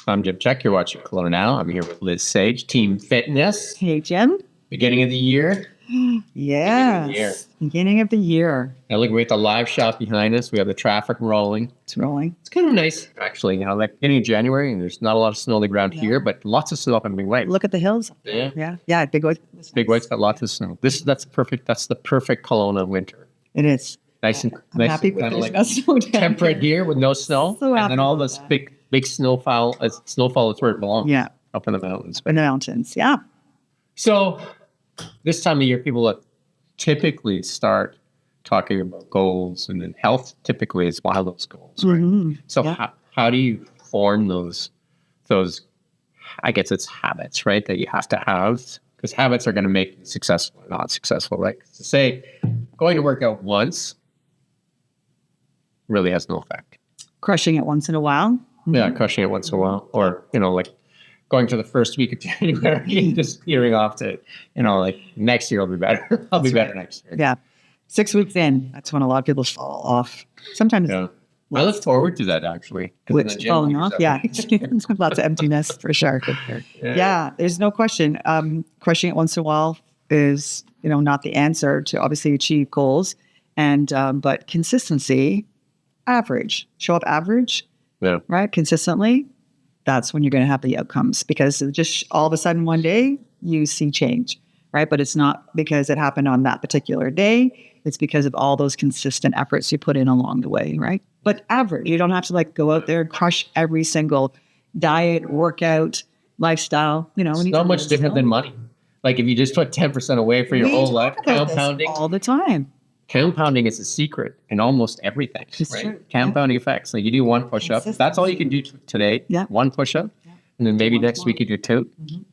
I'm Jim Check. You're watching Kelowna Now. I'm here with Liz Sage, Team Fitness. Hey, Jim. Beginning of the year. Yes. Beginning of the year. Now look, we have the live shot behind us. We have the traffic rolling. It's rolling. It's kind of nice, actually. You know, like beginning of January, and there's not a lot of snow on the ground here, but lots of snow up in Big White. Look at the hills. Yeah. Yeah. Big White. Big White's got lots of snow. That's the perfect Kelowna winter. It is. Nice and I'm nice happy and with kind it. of like That's so temperate here with no snow, So and then all happy this with big snowfall. Snowfall is where it belongs. Yeah. Up in the mountains. In the mountains. Yeah. So this time of year, people that typically start talking about goals, and then health typically is one of those goals. Right? Mhm. So Yeah. how do you form those? I guess it's habits, right? That you have to have, because habits are going to make you successful or not successful, right? So say going to work out once really has no effect. Crushing it once in a while. Yeah, crushing it once in a while, or like going for the first week of January and just peering off to, like next year will be better. I'll be better next year. Yeah. 6 weeks in, that's when a lot of people fall off. Sometimes Yeah. I look forward to that, actually. 'Cause in the which gym, falling you off. just Yeah. have- Lots of emptiness for sure. Yeah. There's no question. Crushing it once in a while is, not the answer to obviously achieve goals. And, but consistency, show up average, Yeah. right? Consistently. That's when you're going to have the outcomes, because it just all of a sudden one day you see change, right? But it's not because it happened on that particular day. It's because of all those consistent efforts you put in along the way, right? But average, you don't have to go out there and crush every single diet, workout, lifestyle. It's not much different than money. Like if you just put 10% away for your whole life, compounding. all the time. Compounding is a secret in almost everything. It's right? true. Compounding effects. Like you do one push-up. That's all you can do today. Yeah. One push-up. And then maybe one next week you do 2.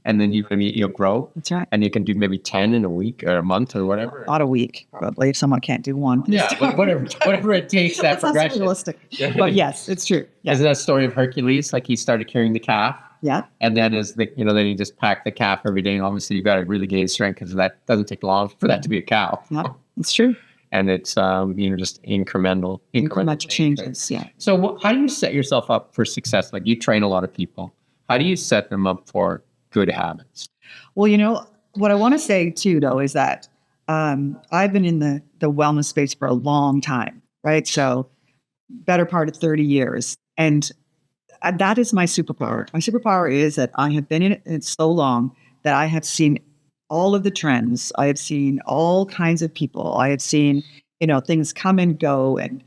And then you'll grow. That's right. And you can do maybe 10 in a week or a month or whatever. Not a week, probably, if someone can't do one. Yeah, but whatever it takes, that That's not progression. realistic. But yes, it's true. Yeah. Isn't that story of Hercules? Like he started carrying the calf. Yeah. And then then you just pack the calf every day. And obviously you've got to really gain strength, because that doesn't take long for that to be a cow. No, it's true. And it's just incremental Changes. Yeah. So how do you set yourself up for success? Like you train a lot of people. How do you set them up for good habits? Well, what I want to say too, though, is that I've been in the wellness space for a long time, right? So better part of 30 years. And that is my superpower. My superpower is that I have been in it so long that I have seen all of the trends. I have seen all kinds of people. I have seen, things come and go. And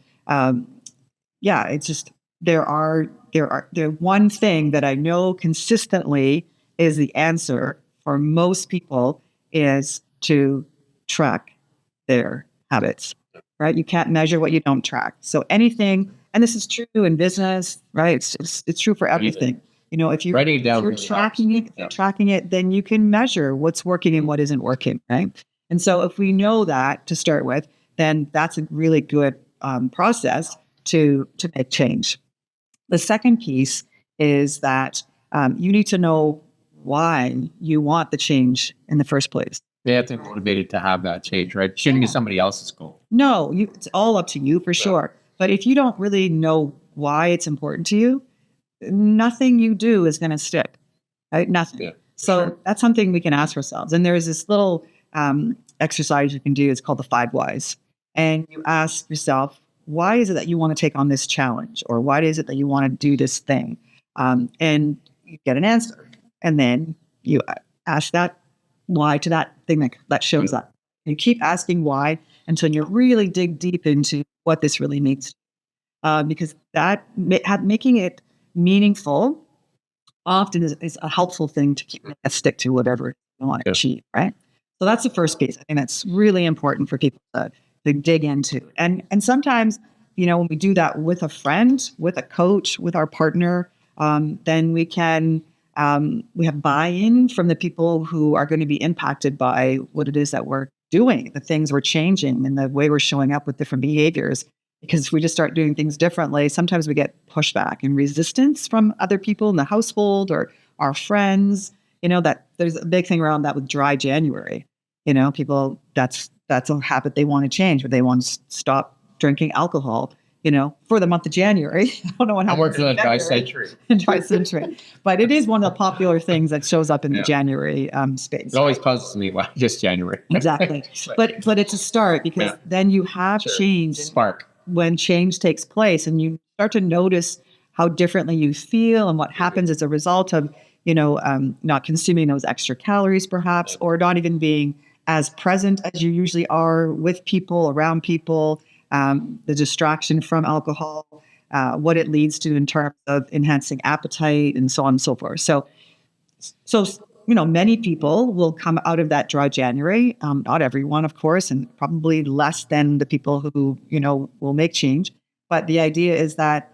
it's just, the one thing that I know consistently is the answer for most people is to track their habits, right? You can't measure what you don't track. So anything, and this is true in business, right? It's true for everything. If you're Writing it down you're really tracking it, then you can measure what's working and what isn't working, right? And so if we know that to start with, then that's a really good process to make change. The second piece is that you need to know why you want the change in the first place. They have to be motivated to have that change, right? Shouldn't be somebody else's goal. No, it's all up to you for sure. But if you don't really know why it's important to you, nothing you do is going to stick, right? Nothing. Yeah, so that's something we can ask ourselves. And there's this little exercise you can do. It's called the 5 whys. And you ask yourself, why is it that you want to take on this challenge? Or why is it that you want to do this thing? And you get an answer. And then you ask that why to that thing that shows up. And you keep asking why until you really dig deep into what this really means. Because that making it meaningful often is a helpful thing to keep stick to whatever you want to achieve, right? So that's the first piece. I think that's really important for people to dig into. And sometimes, when we do that with a friend, with a coach, with our partner, then we have buy-in from the people who are going to be impacted by what it is that we're doing, the things we're changing, and the way we're showing up with different behaviors. Because if we just start doing things differently, sometimes we get pushback and resistance from other people in the household or our friends. That there's a big thing around that with dry January. People, that's a habit they want to change, but they want to stop drinking alcohol. for the month of January. I don't know what I'm happens working on in a dry February. century. Dry century. But it is one of the popular things that shows up in the Yeah. January space. It always puzzles me. Why just January? Exactly. But it's a start because Yeah. then you have Sure. change. Spark. When change takes place and you start to notice how differently you feel and what happens as a result of, not consuming those extra calories perhaps, or not even being as present as you usually are with people, around people, the distraction from alcohol, what it leads to in terms of enhancing appetite and so on and so forth. So, many people will come out of that dry January. Not everyone, of course, and probably less than the people who, will make change. But the idea is that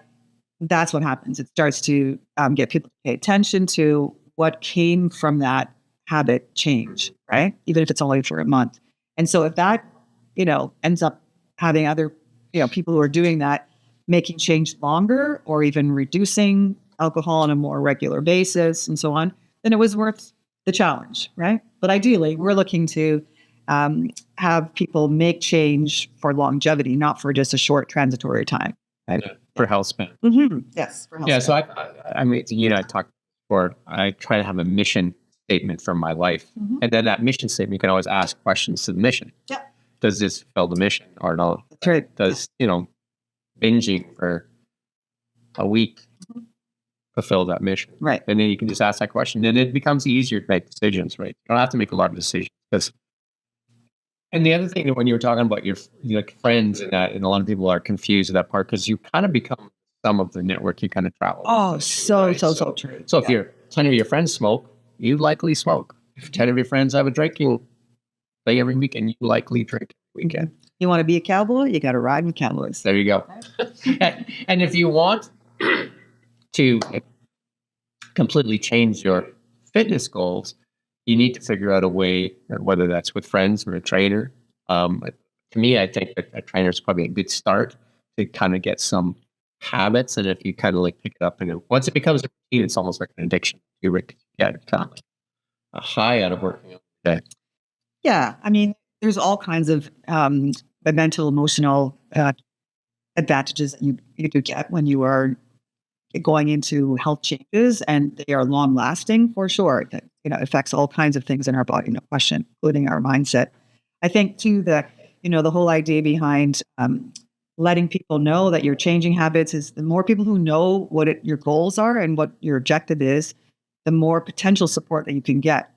that's what happens. It starts to get people to pay attention to what came from that habit change, right? Even if it's only for a month. And so if that, ends up having other, people who are doing that, making change longer or even reducing alcohol on a more regular basis and so on, then it was worth the challenge, right? But ideally, we're looking to have people make change for longevity, not for just a short transitory time. Right? For health span. Mm-hmm. Yes. For health Yeah. span. So I mean, I talked before. I try to have a mission statement for my life, and then that mission statement, you can always ask questions to the mission. Yeah. Does this fulfill the mission or no? That's right. Does binging for a week fulfill that mission? Right. And then you can just ask that question, and it becomes easier to make decisions. Right. You don't have to make a lot of decisions because. And the other thing that when you were talking about your friends and that, and a lot of people are confused at that part because you kind of become some of the network you kind of travel. Oh, with, so right? true. So if 10 of your friends smoke, you likely smoke. If 10 of your friends have a drinking thing every weekend, you likely drink every weekend. You want to be a cowboy, you got to ride with cowboys. There you go. And if you want to completely change your fitness goals, you need to figure out a way, whether that's with friends or a trainer. To me, I think that a trainer is probably a good start to kind of get some habits. And if you kind of pick it up, and once it becomes a routine, it's almost like an addiction. You get kind of a high out of working out every day. Yeah. I mean, there's all kinds of mental, emotional advantages that you do get when you are going into health changes, and they are long lasting for sure. That affects all kinds of things in our body, no question, including our mindset. I think too that the whole idea behind letting people know that you're changing habits is the more people who know what your goals are and what your objective is, the more potential support that you can get.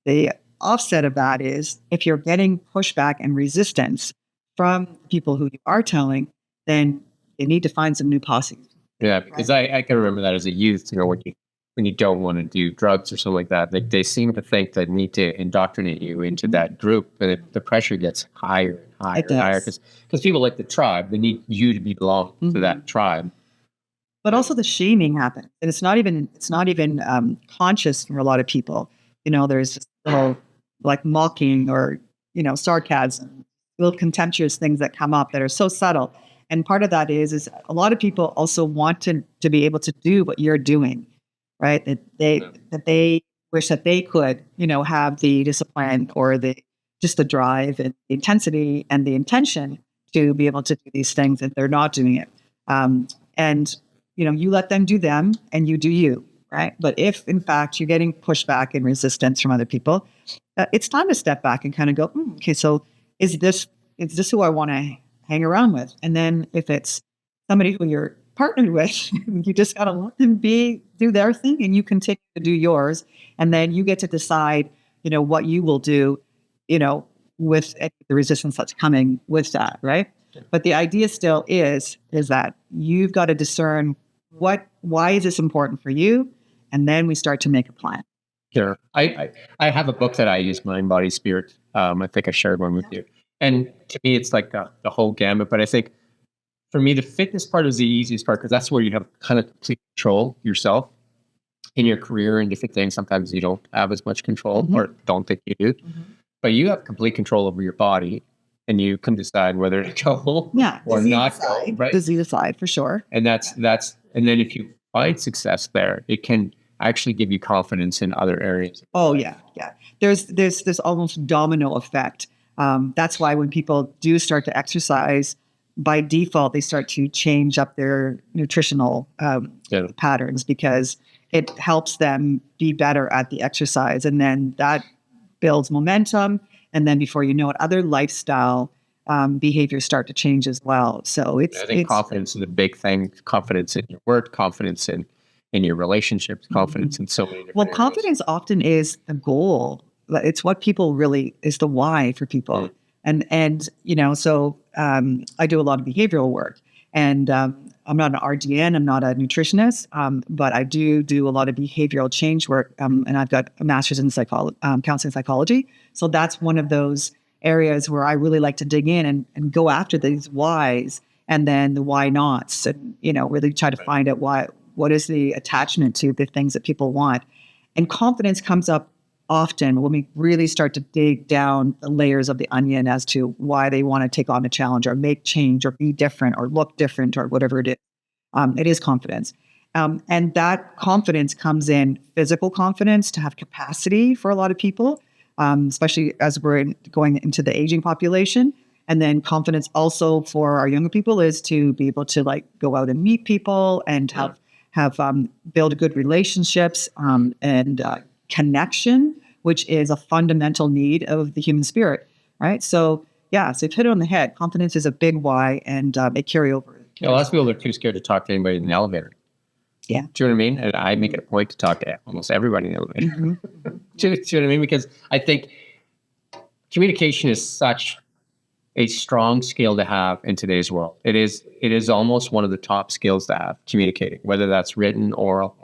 The offset of that is if you're getting pushback and resistance from people who you are telling, then you need to find some new posses. Yeah, because I can remember that as a youth, when you don't want to do drugs or something like that, they seem to think they need to indoctrinate you into that group, and the pressure gets higher and higher and higher because people like the tribe, they need you to belong to that tribe. But also the shaming happens, and it's not even conscious for a lot of people. There's just little mocking or sarcasm, little contemptuous things that come up that are so subtle. And part of that is a lot of people also want to be able to do what you're doing, right? That they wish that they could, have the discipline or the drive and the intensity and the intention to be able to do these things if they're not doing it. And you let them do them and you do you, right? But if in fact you're getting pushback and resistance from other people, it's time to step back and kind of go, okay, so is this who I want to hang around with? And then if it's somebody who you're partnered with, you just got to let them do their thing and you continue to do yours. And then you get to decide, what you will do, with the resistance that's coming with that. Right. But the idea still is that you've got to discern why is this important for you? And then we start to make a plan. Sure. I have a book that I use, Mind, Body, Spirit. I think I shared one with you. And to me, it's like the whole gamut. But I think for me, the fitness part is the easiest part because that's where you have kind of complete control yourself in your career and different things. Sometimes you don't have as much control or don't think you do. But you have complete control over your body and you can decide whether to go or not go. Right? Disease aside, for sure. And that's and then if you find success there, it can actually give you confidence in other areas. Oh yeah. There's this almost domino effect. That's why when people do start to exercise, by default, they start to change up their nutritional patterns because it helps them be better at the exercise. And then that builds momentum. And then before you know it, other lifestyle behaviors start to change as well. So I think confidence is a big thing. Confidence in your work, confidence in your relationships, confidence in so many different areas. Confidence often is the goal. It's what people really is the why for people. And so I do a lot of behavioral work, and I'm not an RDN, I'm not a nutritionist, but I do a lot of behavioral change work, and I've got a master's in counseling psychology. So that's one of those areas where I really like to dig in and go after these whys and then the why nots, and really try to find out what is the attachment to the things that people want. And confidence comes up often when we really start to dig down the layers of the onion as to why they want to take on a challenge or make change or be different or look different or whatever it is. It is confidence. And that confidence comes in physical confidence to have capacity for a lot of people, especially as we're going into the aging population. And then confidence also for our younger people is to be able to go out and meet people and have build good relationships and connection, which is a fundamental need of the human spirit, right? So you've hit it on the head. Confidence is a big why, and it carry over. A lot of people are too scared to talk to anybody in the elevator. Yeah. Do you know what I mean? And I make it a point to talk to almost everybody in the elevator. Do you know what I mean? Because I think communication is such a strong skill to have in today's world. It is almost one of the top skills to have, communicating, whether that's written, oral,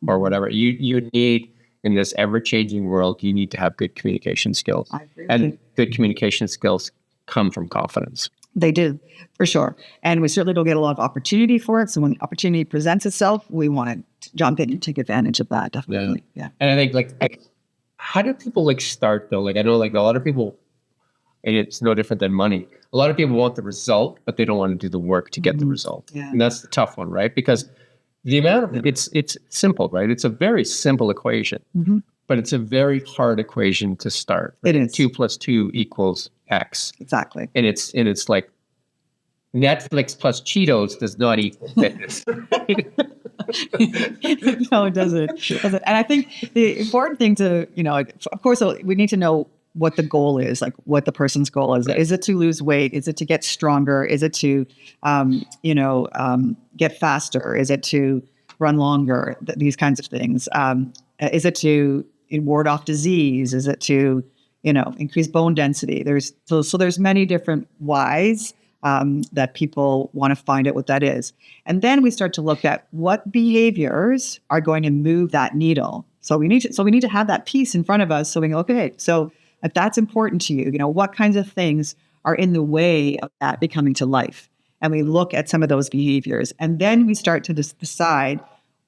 or whatever. You need, in this ever-changing world, you need to have good communication skills. I agree. And good communication skills come from confidence. They do, for sure. And we certainly don't get a lot of opportunity for it. So when opportunity presents itself, we want to jump in and take advantage of that, definitely. Yeah. And I think, how do people start though? I know a lot of people, and it's no different than money. A lot of people want the result, but they don't want to do the work to get the result. Yeah. And that's the tough one, right? Because the amount of it's simple, right? It's a very simple equation, but it's a very hard equation to start. Right? It is. 2 + 2 = X. Exactly. And it's like Netflix plus Cheetos does not equal fitness. No, it doesn't. And I think the important thing to, of course, we need to know what the goal is, what the person's goal is. Right. Is it to lose weight? Is it to get stronger? Is it to, get faster? Is it to run longer? These kinds of things. Is it to ward off disease? Is it to, increase bone density? There's many different whys that people want to find out what that is. And then we start to look at what behaviors are going to move that needle. So we need to have that piece in front of us so we go, okay, so if that's important to you, what kinds of things are in the way of that becoming to life? And we look at some of those behaviors. And then we start to decide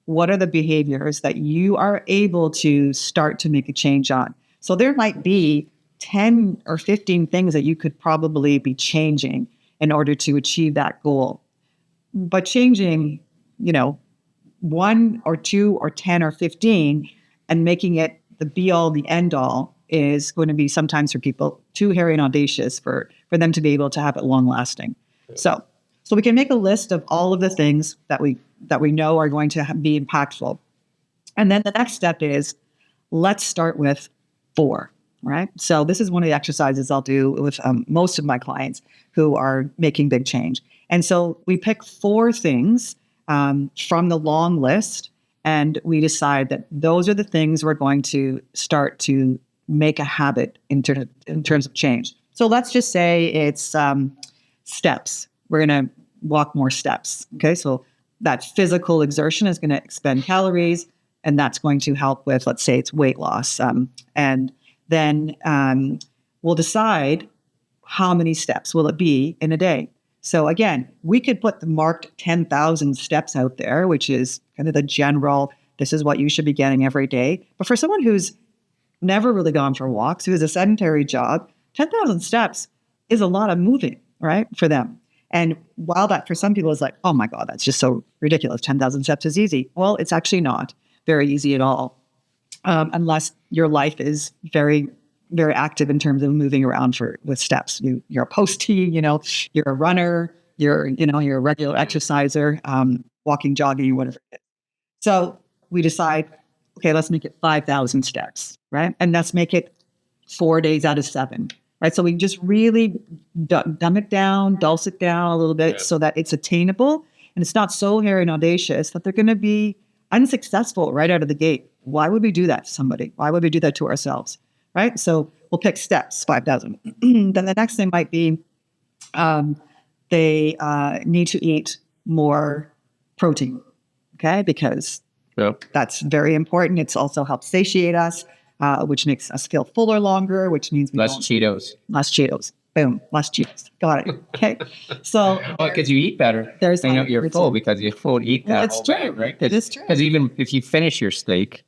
what are the behaviors that you are able to start to make a change on. So there might be 10 or 15 things that you could probably be changing in order to achieve that goal. But changing, 1 or 2 or 10 or 15 and making it the be all, the end all is going to be sometimes for people too hairy and audacious for them to be able to have it long lasting. So we can make a list of all of the things that we know are going to be impactful. And then the next step is, let's start with 4, right? So this is one of the exercises I'll do with most of my clients who are making big change. And so we pick 4 things from the long list, and we decide that those are the things we're going to start to make a habit in terms of change. So let's just say it's steps. We're going to walk more steps. Okay, so that physical exertion is going to expend calories, and that's going to help with, let's say, it's weight loss. And then we'll decide how many steps will it be in a day. So again, we could put the marked 10,000 steps out there, which is kind of the general, this is what you should be getting every day. But for someone who's never really gone for walks, who has a sedentary job, 10,000 steps is a lot of moving, right, for them. And while that for some people is like, oh my God, that's just so ridiculous. 10,000 steps is easy. Well, it's actually not very easy at all, unless your life is very, very active in terms of moving around with steps. You're a postie, you're a runner, you're a regular exerciser, walking, jogging, whatever it is. So we decide, okay, let's make it 5,000 steps, right? And let's make it 4 days out of 7, right? So we just really dumb it down, dulce it down a little bit so that it's attainable and it's not so hairy and audacious that they're going to be unsuccessful right out of the gate. Why would we do that to somebody? Why would we do that to ourselves, right? So we'll pick steps, 5,000. Then the next thing might be they need to eat more protein, okay? Because that's very important. It's also helps satiate us, which makes us feel fuller longer, which means we Less Cheetos. Less Cheetos. Boom. Less Cheetos. Got it. Okay. So because you eat better. There's you're full because you're full to eat that. It's true. Day, right? It's true. Because even if you finish your steak,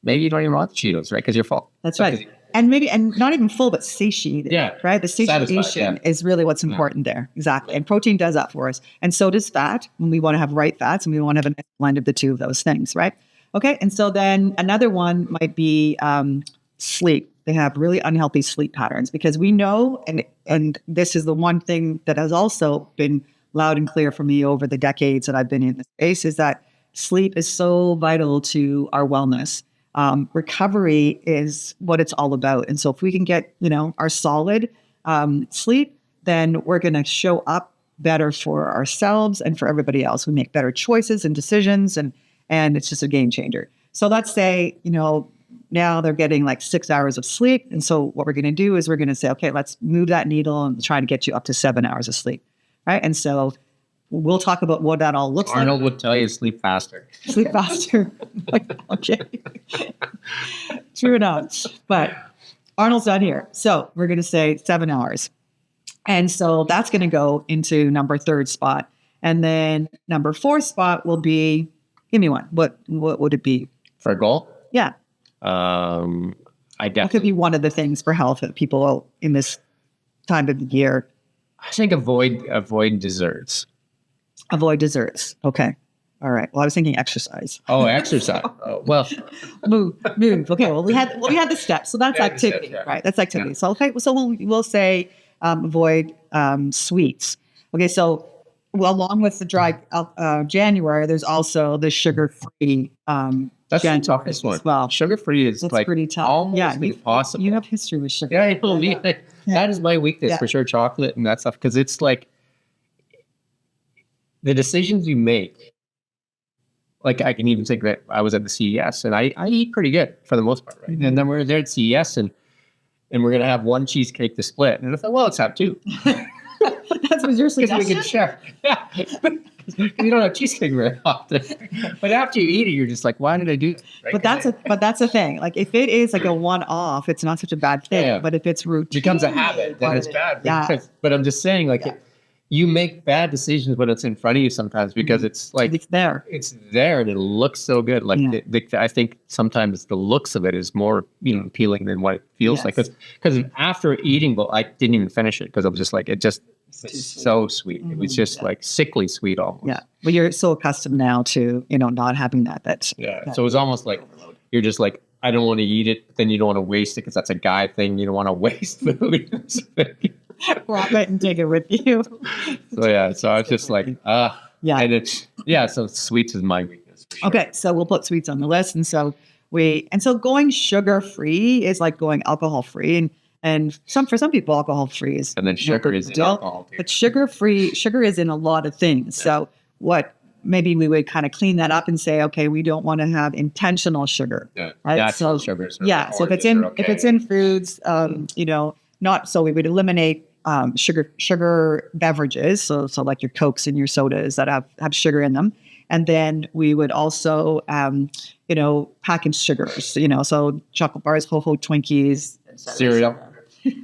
maybe you don't even want the Cheetos, right? Because you're full. That's right. And not even full, but satiated. Yeah. Right. The satiation is really what's important there. Exactly. And protein does that for us. And so does fat when we want to have right fats and we want to have a nice blend of the two of those things. Right. Okay. And so then another one might be sleep. They have really unhealthy sleep patterns because we know, and this is the one thing that has also been loud and clear for me over the decades that I've been in this space, is that sleep is so vital to our wellness. Recovery is what it's all about. And so if we can get, our solid sleep, then we're going to show up better for ourselves and for everybody else. We make better choices and decisions, and it's just a game changer. So let's say, now they're getting like 6 hours of sleep. And so what we're going to do is we're going to say, okay, let's move that needle and try to get you up to 7 hours of sleep. Right. And so we'll talk about what that all looks like. Arnold would tell you sleep faster. Sleep faster. Okay. True enough. But Arnold's not here. So we're going to say 7 hours. And so that's going to go into number 3 spot. And then number 4 spot will be, give me one. What would it be? For a goal? Yeah. That could be one of the things for health that people in this time of the year. I think avoid desserts. Avoid desserts. Okay. All right. Well, I was thinking exercise. Oh, exercise. Oh, well, move. Okay. Well, we had the steps, so that's activity, steps, yeah. Right? That's activity. Yeah. So we'll say avoid sweets. Okay. So along with the dry January, there's also the sugar-free. That's the toughest one. Well, sugar-free is that's like pretty tough. Almost impossible. You have history with sugar. Yeah, that is my weakness for sure. Chocolate and that stuff, because it's like the decisions you make. Like I can even think that I was at the CES and I eat pretty good for the most part, right? Mm-hmm. And then we're there at CES and we're gonna have one cheesecake to split, and I thought, well, let's have 2. That's what you're suggesting. Because we can share. Yeah. You don't have cheesecake very often. But after you eat it, you're just like, why did I do that? Right? But that's a thing. Like if it is like a one-off, it's not such a bad thing. Yeah. But if it's routine, it becomes a habit, then it's bad. Yeah. But I'm just saying, like, you make bad decisions when it's in front of you sometimes because it's like it's there. It's there and it looks so good. Like I think sometimes the looks of it is more appealing than what it feels like. Because after eating, well, I didn't even finish it because I was just like it's so sweet. Mm-hmm. It was just like sickly sweet almost. Yeah, but you're so accustomed now to not having that. So it was almost like you're just like, I don't want to eat it, but then you don't want to waste it because that's a guy thing. You don't want to waste food. Grab it and take it with you. So I was just like, and so sweets is my weakness. Sure. Okay, so we'll put sweets on the list, and so going sugar free is like going alcohol free, and for some people alcohol free is, and then sugar is in alcohol too. But sugar is in a lot of things. Yeah. So what? Maybe we would kind of clean that up and say, okay, we don't want to have intentional sugar, right? Natural sugars. So if it's in foods, not so we would eliminate sugar beverages, so like your Cokes and your sodas that have sugar in them, and then we would also packaged sugars, so chocolate bars, Ho-Ho Twinkies, cereal.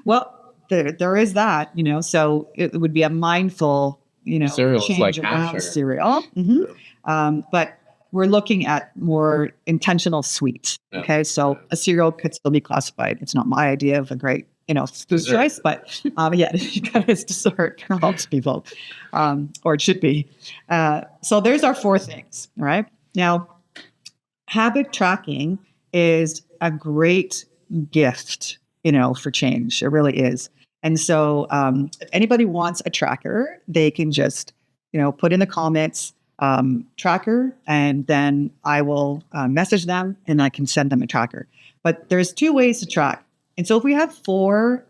Well, there is that, so it would be a mindful cereal change like around cereal. Mm-hmm. But we're looking at more intentional sweets. Yeah. Okay, so a cereal could still be classified. It's not my idea of a great food choice, but it's dessert for most people, or it should be. So there's our 4 things. All right. Now, habit tracking is a great gift, for change. It really is. And so if anybody wants a tracker, they can just, put in the comments tracker, and then I will message them and I can send them a tracker. But there's two ways to track. And so if we have four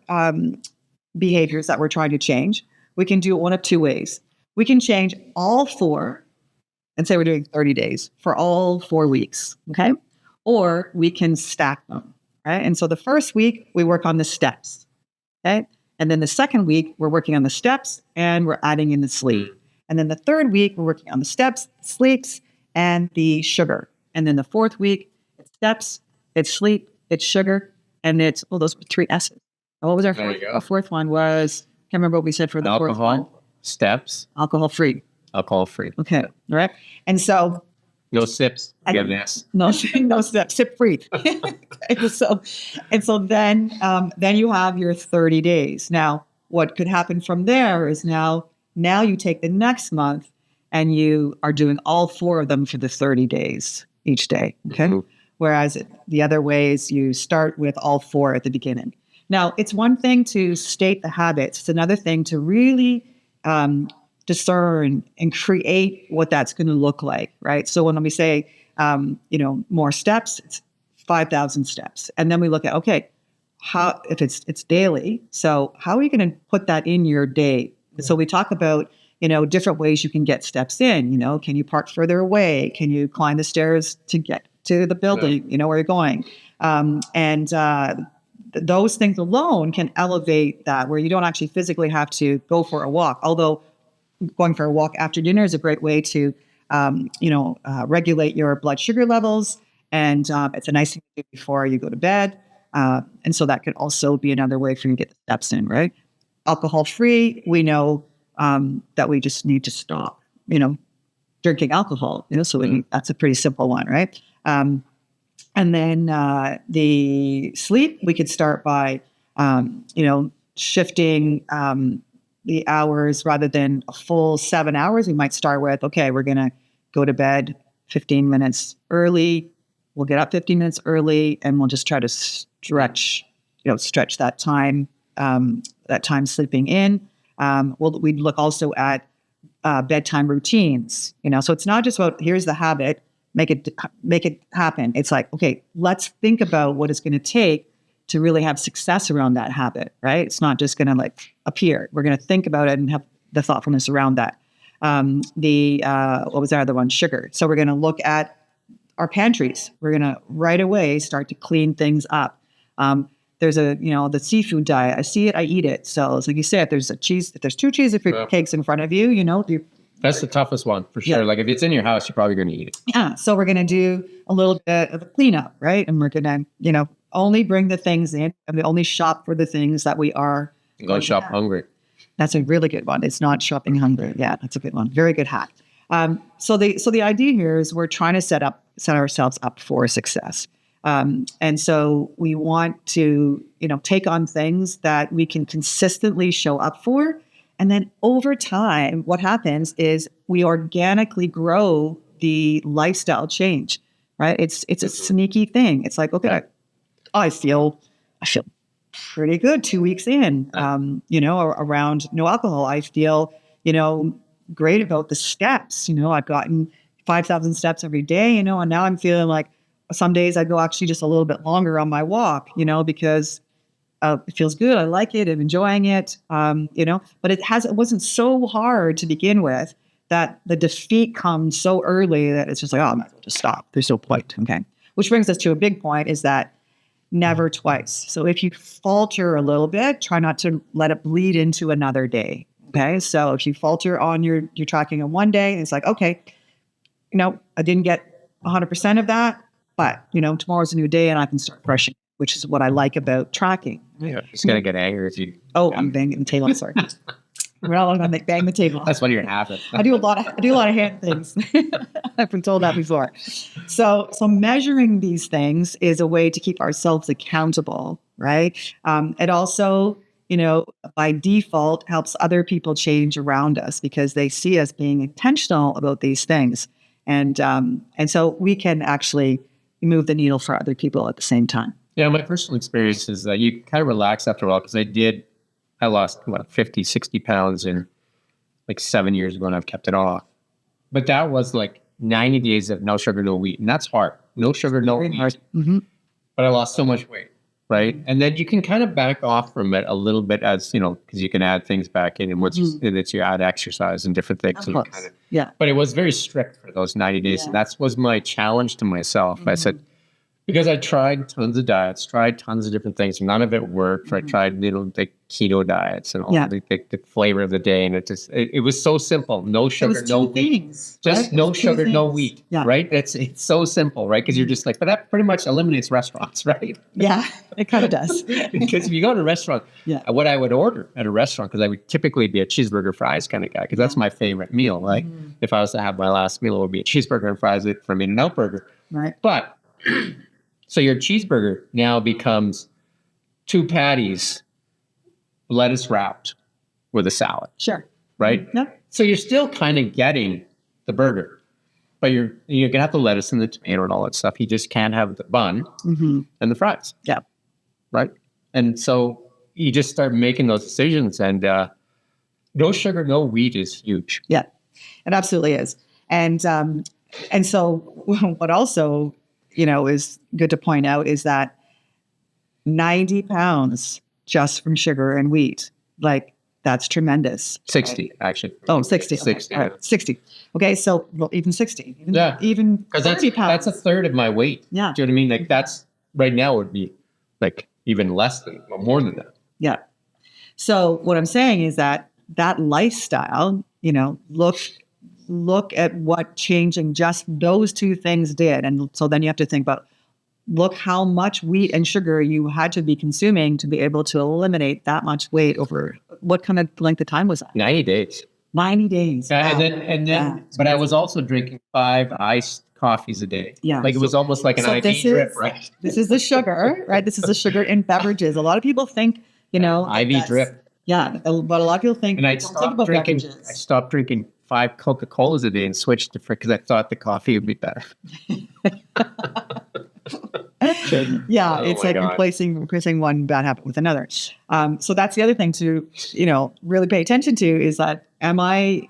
behaviors that we're trying to change, we can do it one of two ways. We can change all four and say we're doing 30 days for all 4 weeks, okay? Or we can stack them, right? And so the first week, we work on the steps, okay? And then the second week, we're working on the steps and we're adding in the sleep. And then the third week, we're working on the steps, sleeps, and the sugar. And then the fourth week, it's steps, it's sleep, it's sugar, and it's those 3 S's. And what was our fourth? Our fourth one was, can't remember what we said for the fourth one. Steps. Alcohol free. Alcohol free. Okay. All right. And so no sips. Forgiveness. No steps. Sip free. and so then you have your 30 days. Now, what could happen from there is now you take the next month and you are doing all 4 of them for the 30 days each day. Okay. Mm-hmm. Whereas the other way is you start with all 4 at the beginning. Now, it's one thing to state the habits. It's another thing to really discern and create what that's going to look like, right? So when we say, more steps, it's 5,000 steps. And then we look at, okay, how, if it's daily, so how are you going to put that in your day? Yeah. So we talk about, different ways you can get steps in, can you park further away? Can you climb the stairs to get to the building, where you're going? Those things alone can elevate that, where you don't actually physically have to go for a walk. Although going for a walk after dinner is a great way to, regulate your blood sugar levels. And it's a nice thing to do before you go to bed. And so that could also be another way for you to get the steps in, right? Alcohol free, we know that we just need to stop, drinking alcohol, so that's a pretty simple one, right? And then the sleep, we could start by, shifting the hours rather than a full 7 hours. We might start with, okay, we're going to go to bed 15 minutes early. We'll get up 15 minutes early and we'll just try to stretch that time sleeping in. We'd look also at bedtime routines, so it's not just about here's the habit, make it happen. It's like, okay, let's think about what it's going to take to really have success around that habit, right? It's not just going to appear. We're going to think about it and have the thoughtfulness around that. What was our other one? Sugar. So we're going to look at our pantries. We're going to right away start to clean things up. There's the seafood diet. I see it, I eat it. So it's like you said, if there's 2 cheese cakes in front of you, that's the toughest one for sure. Yeah. Like if it's in your house, you're probably going to eat it. Yeah. So we're going to do a little bit of a cleanup, right? And we're going to, only bring the things in, and we only shop for the things that we are. Go shop hungry. That's a really good one. It's not shopping hungry. Yeah, that's a good one. Very good hack. So the idea here is we're trying to set ourselves up for success. And so we want to, take on things that we can consistently show up for. And then over time, what happens is we organically grow the lifestyle change, right? It's a sneaky thing. It's like, okay, I feel pretty good 2 weeks in, around no alcohol. I feel, great about the steps. I've gotten 5,000 steps every day, and now I'm feeling like some days I go actually just a little bit longer on my walk, because it feels good. I like it. I'm enjoying it. But it wasn't so hard to begin with that the defeat comes so early that it's just like, oh, I might as well just stop. There's no point. Okay. Which brings us to a big point is that never twice. So if you falter a little bit, try not to let it bleed into another day. Okay. So if you falter on your tracking on one day, it's like, okay, I didn't get 100% of that, but tomorrow's a new day and I can start fresh, which is what I like about tracking. Yeah. Just going to get angry if you. Oh, I'm banging the table. Sorry. We're not going to bang the table. That's one of your habits. I do a lot of hand things. I've been told that before. So measuring these things is a way to keep ourselves accountable, right? It also, by default helps other people change around us because they see us being intentional about these things. And so we can actually move the needle for other people at the same time. Yeah, my personal experience is that you kind of relax after a while because I did I lost, 50, 60 pounds in like 7 years ago, and I've kept it off. But that was like 90 days of no sugar, no wheat. And that's hard. No sugar, no Very wheat. hard. Mm-hmm. But I lost so much weight. Right. And then you can kind of back off from it a little bit, as because you can add things back in, and and it's you add exercise and different things. Of course. Kind of, Yeah. but it was very strict for those 90 days. Yeah. And that was my challenge to myself. I said, because I tried tons of diets, tried tons of different things. None of it worked. I tried the keto diets and all the flavor of the day. And it was so simple. No It sugar, was no two wheat. things. Just right? no It was two sugar, no things. wheat. Yeah. Right? It's so simple, right? Because you're just like, but that pretty much eliminates restaurants, right? Yeah. It kind of does. Because if you go to a restaurant, Yeah. what I would order at a restaurant, because I would typically be a cheeseburger fries kind of guy, because that's my favorite meal. Like if I was to have my last meal, it would be a cheeseburger and fries from In-N-Out Burger. Right. But so your cheeseburger now becomes 2 patties, lettuce wrapped with a salad, Sure. right? Yep. So you're still kind of getting the burger, but you're gonna have the lettuce and the tomato and all that stuff. You just can't have the bun Mm-hmm. and the fries. Yeah. Right. And so you just start making those decisions, and no sugar, no wheat is huge. Yeah. It absolutely is. And so what also, is good to point out is that 90 pounds just from sugar and wheat, like that's tremendous. 60, actually. Oh, 60. 60. Okay. All right. 60. Okay. So even 60. Even, Yeah. Even Because 30 pounds. that's a third of my weight. Yeah. Do you know what I mean? Like that's right now would be like even less than, or more than that. Yeah. So what I'm saying is that lifestyle, look at what changing just those two things did. And so then you have to think about, look how much wheat and sugar you had to be consuming to be able to eliminate that much weight over what kind of length of time was that? 90 days. 90 days. Yeah, Wow. and then, Yeah. but I was also drinking 5 iced coffees a day. Yeah. Like it was almost like an So IV this drip, is- right? This is the sugar, right? This is the sugar in beverages. A lot of people think, IV that's- drip. Yeah. But a lot of people think, And I don't think stopped about drinking. beverages. I stopped drinking 5 Coca-Colas a day and switched to because I thought the coffee would be better. Yeah, Oh it's my like God. replacing one bad habit with another. So that's the other thing to really pay attention to is that am I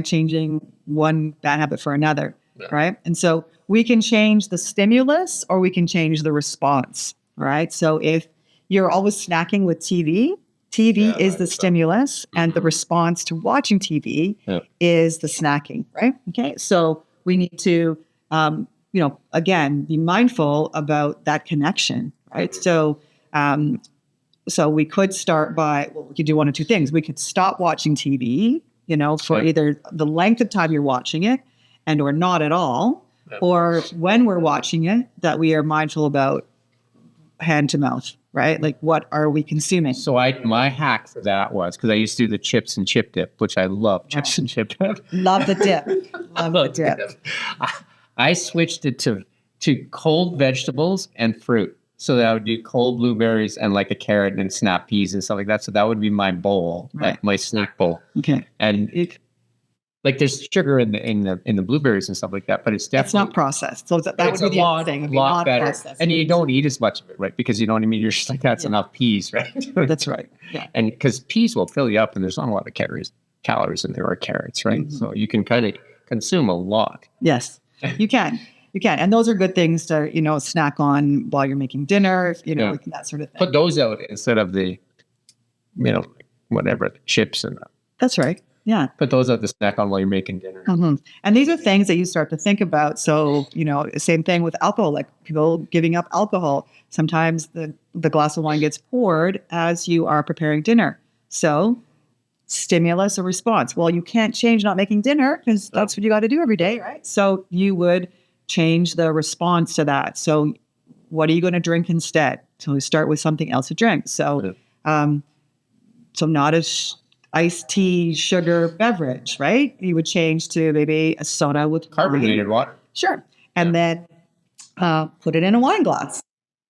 changing one bad habit for another, Yeah. right? And so we can change the stimulus or we can change the response, right? So if you're always snacking with TV Yeah, is the that's stimulus, and the response to watching TV Yeah. is the snacking, right? Okay, so we need to again, be mindful about that connection, right? So, so we could start by, we could do one of two things. We could stop watching TV, for Yeah. either the length of time you're watching it and or not at all, Yeah. or when we're watching it, that we are mindful about hand to mouth, right? Like what are we consuming? So my hack for that was because I used to do the chips and chip dip, which I love chips and chip dip. Love the dip. Love the dip. I switched it to cold vegetables and fruit. So that I would do cold blueberries and like a carrot and snap peas and stuff like that. So that would be my bowl, Right. like my snack bowl. Okay. And like there's sugar in the blueberries and stuff like that, but it's That's definitely not processed. So that would it's be a the other thing. It'd be lot not better. processed. And you don't eat as much of it, right? Because you know what I mean. You're just like that's Yeah. enough peas, right? That's right. Yeah. And because peas will fill you up, and there's not a lot of calories in there or carrots, right? Mhm. So you can kind of consume a lot. Yes, you can. You can. And those are good things to, snack on while you're making dinner, Yeah. like that sort of thing. Put those out instead of the, whatever, the chips and That's right. Yeah. put those out to snack on while you're making dinner. Mhm. And these are things that you start to think about. So, same thing with alcohol, like people giving up alcohol. Sometimes the glass of wine gets poured as you are preparing dinner. So, stimulus or response. Well, you can't change not making dinner because that's what you got to do every day, right? So, you would change the response to that. So, what are you going to drink instead? So, we start with something else to drink. So, so not a iced tea, sugar beverage, right? You would change to maybe a soda with wine. Carbonated water. Sure. And then put it in a wine glass.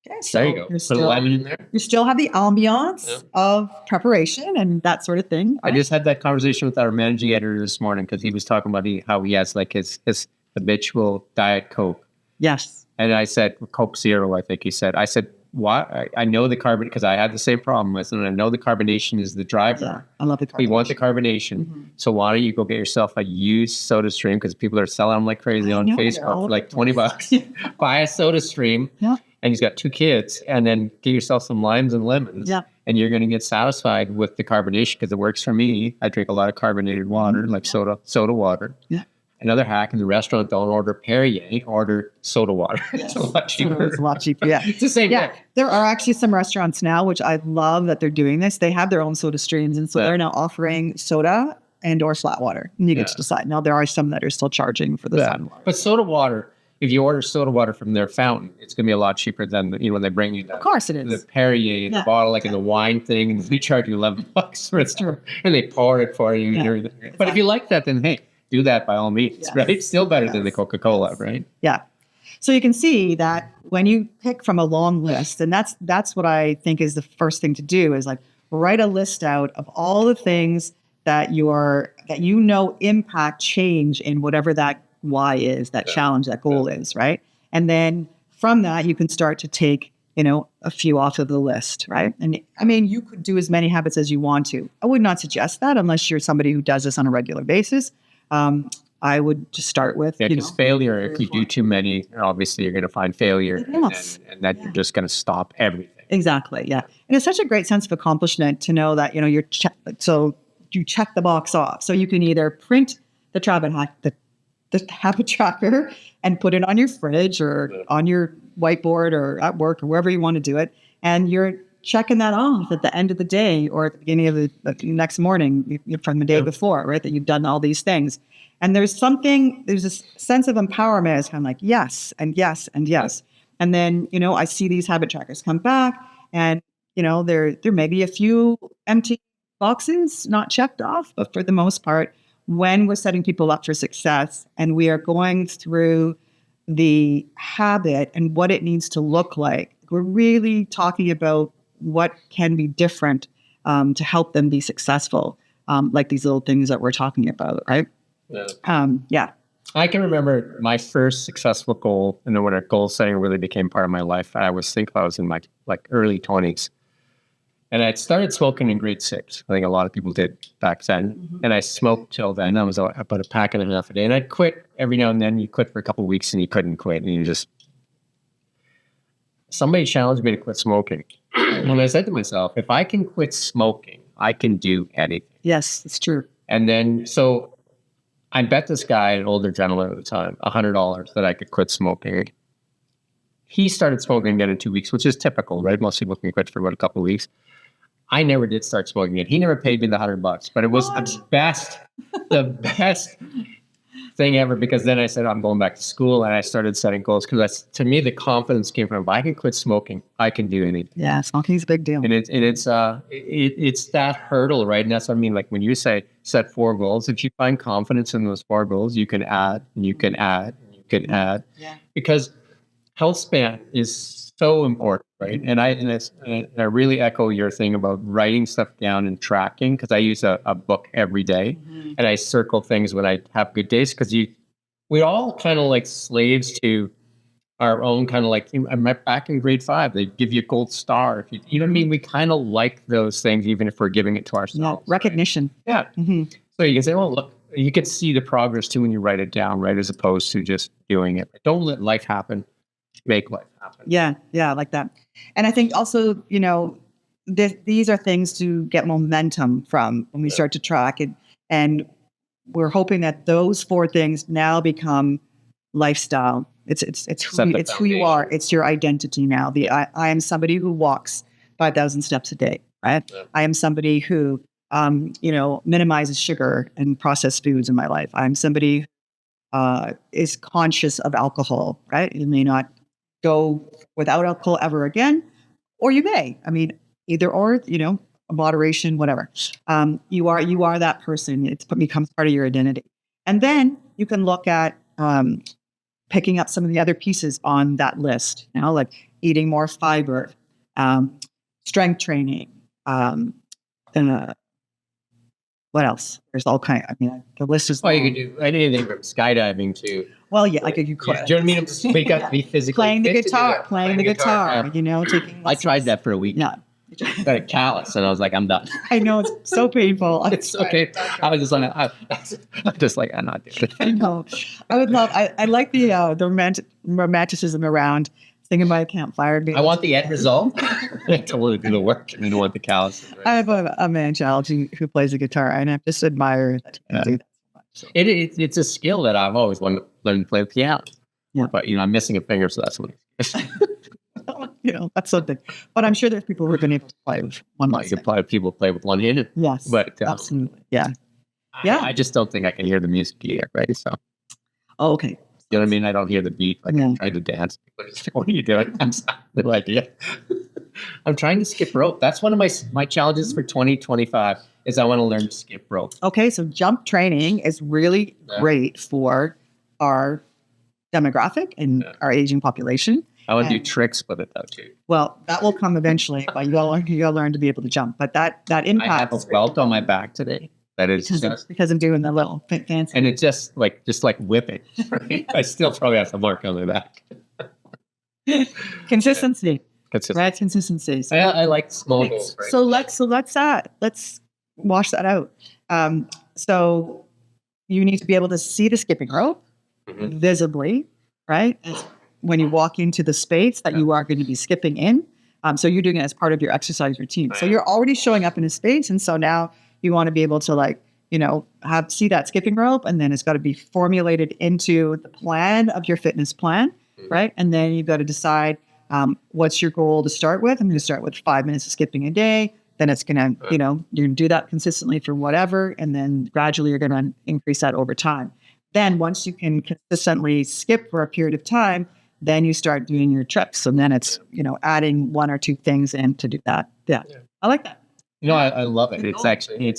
Okay, so There you go. Put a lemon in there. you still have the ambiance Yeah. of preparation and that sort of thing. I just had that conversation with our managing editor this morning because he was talking about how he has like his habitual Diet Coke. Yes. And I said, Coke Zero, I think he said. I said, I know the carbon because I had the same problem with it. And I know the carbonation is the driver. Yeah, I love the We want the carbonation. carbonation. So why don't you go get yourself a used soda stream? Because people are selling them like crazy I on know, they're Facebook all for like over the $20. Buy a soda stream. Yeah. And he's got 2 kids, and then get yourself some limes and lemons. Yeah. And you're going to get satisfied with the carbonation because it works for me. I drink a lot of carbonated water, like soda water. Yeah. Another hack in the restaurant: don't order Perrier, order soda water. It's a lot cheaper. It's a lot cheaper. Yeah. It's the same Yeah, thing. there are actually some restaurants now, which I love that they're doing this. They have their own soda streams, and so Yeah. they're now offering soda and or flat water. And you get Yeah. to decide. Now there are some that are still charging for the Yeah. soda water. But soda water, if you order soda water from their fountain, it's going to be a lot cheaper than when they bring you Of course it the is. Perrier in Yeah. the bottle, like in the wine thing, and they charge you $11 for it, True. and they pour it for you and Yeah. everything. But if you like that, then hey, do that by all means, Yes. right? It's still better than the Yes. Coca-Cola, right? Yeah. So you can see that when you pick from a long list, and that's what I think is the first thing to do is like write a list out of all the things that impact change in whatever that why is, that challenge, that goal is, right? And then from that you can start to take, a few off of the list, right? And I mean, you could do as many habits as you want to. I would not suggest that unless you're somebody who does this on a regular basis. I would just start with, Yeah, because failure, if you do too many, obviously you're going to find failure, Yes. and then you're just going to stop everything. Exactly. Yeah. And it's such a great sense of accomplishment to know that, so you check the box off. So you can either print the habit tracker and put it on your fridge or on your whiteboard or at work or wherever you want to do it. And you're checking that off at the end of the day or at the beginning of the next morning from the day before, right? That you've done all these things. And there's this sense of empowerment. It's kind of like, yes, and yes, and yes. And then, I see these habit trackers come back and, there may be a few empty boxes not checked off, but for the most part, when we're setting people up for success and we are going through the habit and what it needs to look like, we're really talking about what can be different to help them be successful, like these little things that we're talking about, right? Yeah. I can remember my first successful goal, and then when a goal setting really became part of my life. I was in my early 20s, and I started smoking in grade 6. I think a lot of people did back then, and I smoked till then. I was about a pack and a half a day, and I'd quit every now and then. You quit for a couple of weeks, and you couldn't quit, and you just somebody challenged me to quit smoking. And I said to myself, if I can quit smoking, I can do anything. Yes, it's true. And then so I bet this guy, an older gentleman at the time, $100 that I could quit smoking. He started smoking again in 2 weeks, which is typical, right? Most people can quit for about a couple of weeks. I never did start smoking it. He never paid me the $100, but it was the best thing ever, because then I said, I'm going back to school, and I started setting goals, because to me, the confidence came from, if I can quit smoking, I can do anything. Yeah, smoking's a big deal. And it's that hurdle, right? And that's what I mean. Like when you say set 4 goals, if you find confidence in those 4 goals, you can add, and you can add, and you can add. Yeah. Because health span is so important, right? And I really echo your thing about writing stuff down and tracking, because I use a book every day, and I circle things when I have good days, because we're all kind of like slaves to our own kind of like, I'm back in grade 5, they give you a gold star. If you know what I mean? We kind of like those things, even if we're giving it to Yeah, ourselves. recognition. Right? Yeah. hmm So you can say, well, look, you can see the progress too when you write it down, right? As opposed to just doing it. Don't let life happen. Make life happen. Yeah, I like that. And I think also, these are things to get momentum from when we start to track it. And we're hoping that those 4 things now become lifestyle. It's who you are. It's your identity now. I am somebody who walks 5,000 steps a day, right? Yeah. I am somebody who, minimizes sugar and processed foods in my life. I'm somebody is conscious of alcohol, right? You may not go without alcohol ever again, or you may. I mean, either or, moderation, whatever. You are that person. It becomes part of your identity. And then you can look at picking up some of the other pieces on that list, like eating more fiber, strength training, What else? There's all kind. I mean, the list is. Well, you long. could do anything from skydiving to. Well, yeah, like you could. Do you know what I mean? Just wake up, be physically Playing the fit to do guitar, that. playing the guitar. Yeah. You know, taking. I tried that for a week. Yeah. Got a callus, and I was like, I'm done. I know it's so painful. It's okay. I was just like, I'm just like, I'm not doing I it. know. I would love. I like the romanticism around thinking by a campfire. Being, I want the end result. I don't want to do the work. I don't want the callus. I have a man child who plays the guitar, and I just admire that he can do that so much. So, It's a skill that I've always wanted to learn to play the piano. Yeah. But I'm missing a finger, so that's what. that's something. But I'm sure there's people who've been able to play with one. You could play. People play with one hand. Yes, But absolutely. Yeah. Yeah. I just don't think I can hear the music either, right? So Oh, okay. you know what I mean? I don't hear the beat. Like Yeah. I try to dance. But it's like, what are you doing? I'm sorry, no idea. I'm trying to skip rope. That's one of my challenges for 2025 is I want to learn to skip rope. Okay, so jump training is really Yeah. great for our demographic and Yeah. our aging population. I want to do And- tricks with it though too. Well, that will come eventually, but you gotta learn to be able to jump. But that I have impact a welt on my back today. That is because I'm doing the little fancy. and it's just like whipping. Right? I still probably have some work on my back. Consistency, It's just, right? Consistency. So, I like small goals. Right? so let's wash that out. So you need to be able to see the skipping rope Mhm. visibly, right? When you walk into the space that you are going to be skipping in. So you're doing it as part of your exercise routine. So Right. you're already showing up in a space, and so now you want to be able to see that skipping rope, and then it's got to be formulated into the plan of your fitness plan, Mhm. right? And then you've got to decide what's your goal to start with. I'm going to start with 5 minutes of skipping a day. Then it's going to, Right. you're going to do that consistently for whatever, and then gradually you're going to increase that over time. Then once you can consistently skip for a period of time, then you start doing your trips. And then it's, adding one or two things in to do that. Yeah. Yeah. I like that. I love it. It's actually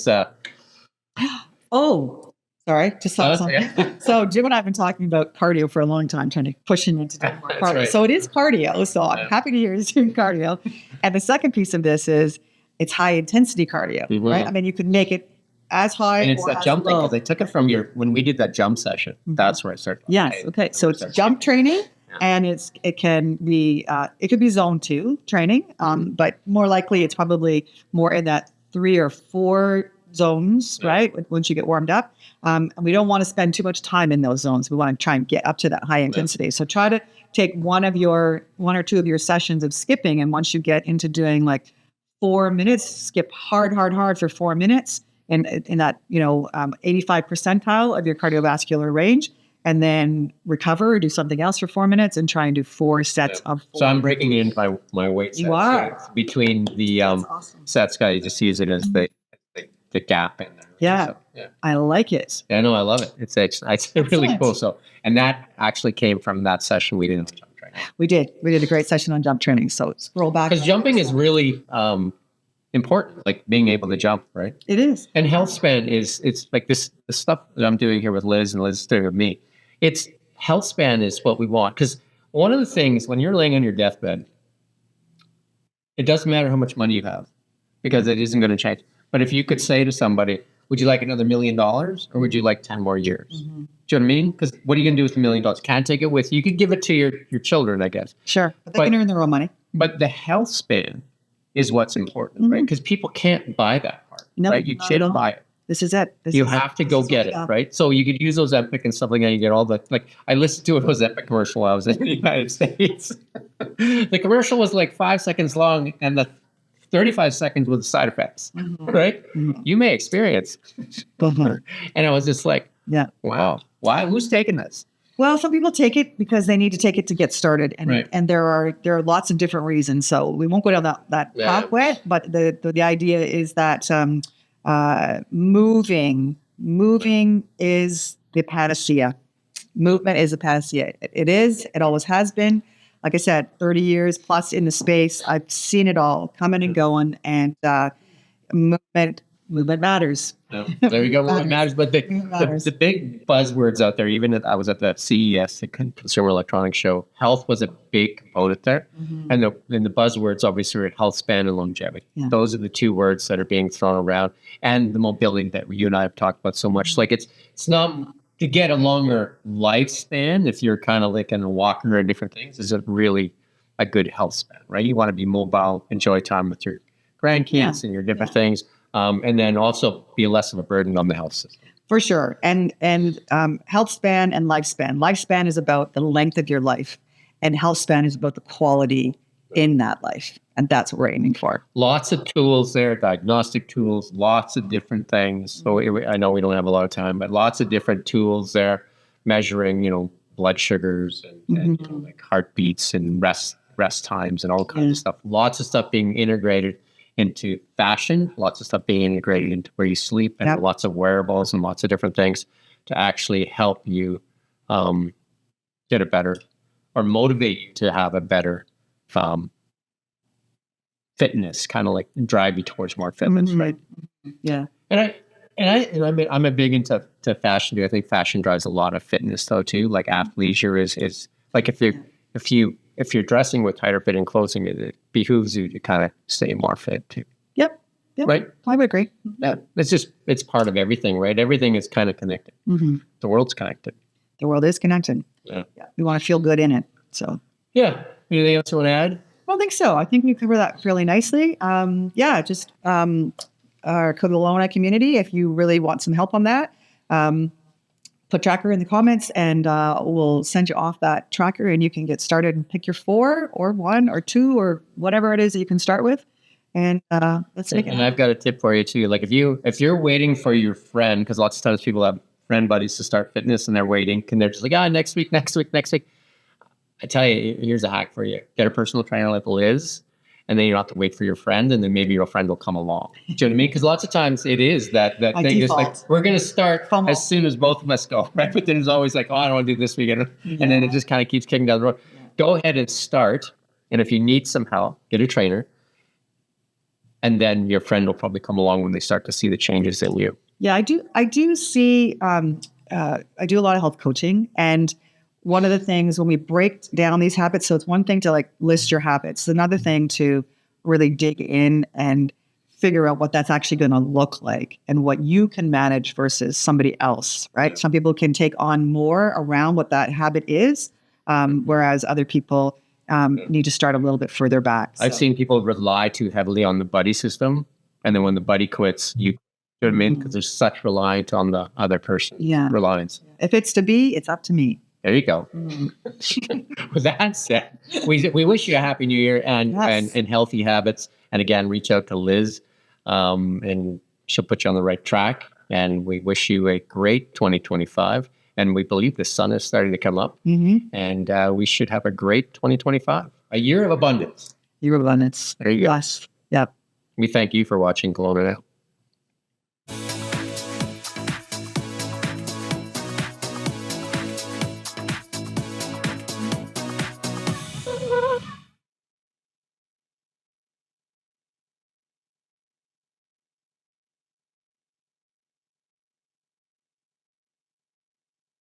Oh, sorry. Just thought something. yeah. So Jim and I have been talking about cardio for a long time, trying to push him into doing more That's cardio. right. So it is cardio. So I'm Yeah. happy to hear he's doing cardio. And the second piece of this is it's high intensity cardio, Mhm. right? I mean, you can make it as high And it's or that as jump thing low. because I took it from when we did that jump session. Mhm. That's where I started. Yes. Okay. So it's jump training, Yeah. and it can be it could be zone 2 training, but more likely it's probably more in that 3 or 4 zones, Yeah. right? Once you get warmed up, and we don't want to spend too much time in those zones. We want to try and get up to that high intensity. So try to take one or two of your sessions of skipping, and once you get into doing like 4 minutes, skip hard for 4 minutes in that 85 percentile of your cardiovascular range, and then recover or do something else for 4 minutes and try and do 4 sets of 4. So I'm breaking in my weight. You sets. are. So it's between the awesome. sets. Guy, you just use it as the gap in there. Yeah. So, yeah. I like it. Yeah, no, I love it. It's really Excellent. cool. So, and that actually came from that session we did on jump training. We did a great session on jump training. So scroll back. Because jumping is really important, like being able to jump, right? It is. And health span it's like the stuff that I'm doing here with Liz and Liz is doing with me. It's health span is what we want. Because one of the things when you're laying on your deathbed, it doesn't matter how much money you have because it isn't going to change. But if you could say to somebody, would you like another $1 million or would you like 10 more years? Do you know what I mean? Because what are you going to do with $1 million? Can't take it with you. You could give it to your children, I guess. Sure. But they But- can earn their own money. But the health span is what's important, right? Because people can't buy that part, No, right? You not at can't all. buy it. This is it. You have to go get it, right? So you could use those Epic and stuff like that. You get all the I listened to those Epic commercial while I was in the United States. The commercial was like 5 seconds long, and the 35 seconds with the side effects, right? Mhm. You may experience, Mhm. and I was just like, Yeah. wow, why? Who's taking this? Well, some people take it because they need to take it to get started, and Right. and there are lots of different reasons. So we won't go down that Yeah. pathway. But the idea is that moving is the panacea. Movement is a panacea. It is. It always has been. Like I said, 30 years plus in the space. I've seen it all coming and going, and movement Movement matters. No, there you go. Well, it matters. But Matters. the big buzzwords out there, even I was at the CES, the Consumer Electronics Show, health was a big component there. And the buzzwords obviously are health span and longevity. Yeah. Those are the two words that are being thrown around. And the mobility that you and I have talked about so much. Like it's not to get a longer lifespan if you're kind of like in a walker or different things, is it really a good health span, right? You want to be mobile, enjoy time with your grandkids and your different things. And then also be less of a burden on the health system. For sure. And health span and lifespan. Lifespan is about the length of your life, and health span is about the quality in that life. And that's what we're aiming for. Lots of tools there, diagnostic tools, lots of different things. So I know we don't have a lot of time, but lots of different tools there measuring, blood sugars and like heartbeats and rest times and all kinds of stuff. Lots of stuff being integrated into fashion, lots of stuff being integrated into where you sleep, and lots of wearables and lots of different things to actually help you get a better, or motivate you to have a better fitness, kind of like drive you towards more fitness, right? Yeah. And I'm a big into fashion too. I think fashion drives a lot of fitness though too. Like athleisure is like if you're dressing with tighter fitting clothing, it behooves you to kind of stay more fit too. Yep. Right. I would agree. Yeah. It's part of everything, right? Everything is kind of connected. The world's connected. The world is connected. Yeah. We want to feel good in it. So yeah. Anything else you want to add? I don't think so. I think we covered that fairly nicely. Just our Code Kelowna community, if you really want some help on that, put tracker in the comments and we'll send you off that tracker and you can get started and pick your 4 or 1 or 2 or whatever it is that you can start with. And let's make it. And I've got a tip for you too. Like if you're waiting for your friend, because lots of times people have friend buddies to start fitness and they're waiting and they're just like, next week. I tell you, here's a hack for you. Get a personal trainer like Liz, and then you don't have to wait for your friend, and then maybe your friend will come along. Do you know what I mean? Because lots of times it is that thing is like, we're going to start as soon as both of us go, right? But then it's always like, I don't want to do this weekend. And then it just kind of keeps kicking down the road. Go ahead and start. And if you need some help, get a trainer. And then your friend will probably come along when they start to see the changes in you. Yeah, I do see, I do a lot of health coaching, and one of the things when we break down these habits, so it's one thing to like list your habits. It's another thing to really dig in and figure out what that's actually going to look like and what you can manage versus somebody else, right? Some people can take on more around what that habit is, whereas other people need to start a little bit further back. I've seen people rely too heavily on the buddy system. And then when the buddy quits, you know what I mean? Because there's such reliance on the other person. Yeah. Reliance. If it's to be, it's up to me. There you go. With that said, we wish you a happy new year and healthy habits. And again, reach out to Liz and she'll put you on the right track. And we wish you a great 2025. And we believe the sun is starting to come up. And we should have a great 2025, a year of abundance. Year of abundance. There you go. Yes. Yep. We thank you for watching Kelowna Now.